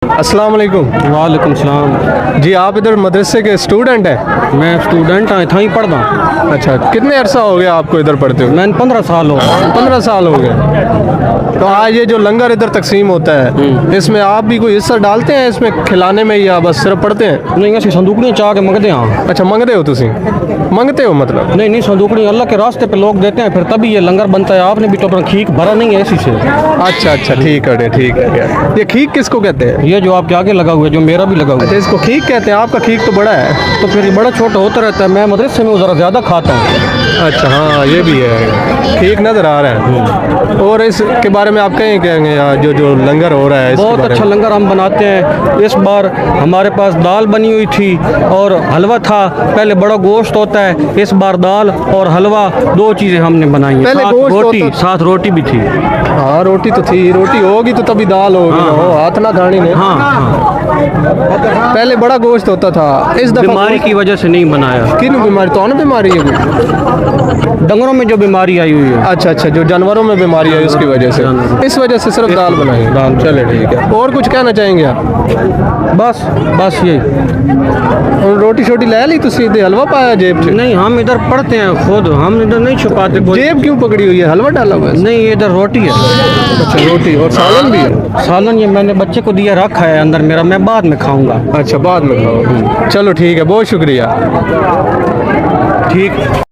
अस्सलाम वालेकुम। वालेकुम सलाम। जी आप इधर मदरसे के स्टूडेंट हैं? मैं स्टूडेंट हाँ, इतना ही पढ़दा। अच्छा, कितने अरसा हो गया आपको इधर पढ़ते हुए? मैंने 15 साल हो 15 साल हो गए। तो आज ये जो लंगर इधर तकसीम होता है, इसमें आप भी कोई हिस्सा डालते हैं इसमें खिलाने में, या बस सिर्फ पढ़ते हैं? नहीं असं संदूकड़ियाँ चाह के मंगते हाँ। अच्छा, मंगते हो तुसी? मंगते हो मतलब? नहीं नहीं, संदूकड़ी अल्लाह के रास्ते पे लोग देते हैं, फिर तभी ये लंगर बनता है। आपने भी तो अपना खीक भरा नहीं है इसी से। अच्छा अच्छा, ठीक है ठीक है। ये खीक किसको कहते हैं? ये जो आपके आगे लगा हुआ है, जो मेरा भी लगा हुआ अच्छा, है, इसको खीक कहते हैं। आपका खीक तो बड़ा है। तो फिर ये बड़ा छोटा होता रहता है। मैं मदरसे में ज़रा ज़्यादा खाता हूँ। अच्छा हाँ, ये भी है, ठीक नज़र आ रहा है। और इसके बारे में आप कहेंगे यार, जो जो लंगर हो रहा है इसके बहुत बारे अच्छा में? लंगर हम बनाते हैं। इस बार हमारे पास दाल बनी हुई थी और हलवा था। पहले बड़ा गोश्त होता है, इस बार दाल और हलवा दो चीज़ें हमने बनाई हैं। पहले साथ गोश्त रोटी, होता- साथ रोटी भी थी। हाँ, रोटी तो थी। रोटी होगी तो तभी दाल होगी ना, हो हाथ ना खानी ने। हाँ हाँ, पहले बड़ा गोश्त होता था, इस दफा बीमारी की वजह से नहीं बनाया। किन बीमारी? तो बीमारी है कोई? डंगरों में जो बीमारी आई हुई है। अच्छा अच्छा, जो जानवरों में बीमारी है उसकी वजह से, इस वजह से सिर्फ दाल बनाई। दाल। चले ठीक है। और कुछ कहना चाहेंगे आप? बस बस यही। और रोटी शोटी ले ली तो सीधे हलवा पाया जेब से? नहीं, हम इधर पढ़ते हैं खुद, हम इधर नहीं छुपाते कोई। जेब क्यों पकड़ी हुई है? हलवा डाला हुआ है? नहीं, इधर रोटी है। अच्छा, रोटी और सालन भी है? सालन ये मैंने बच्चे को दिया, रखा है अंदर मेरा, मैं बाद में खाऊंगा। अच्छा, बाद में खाओ। चलो ठीक है, बहुत शुक्रिया। ठीक।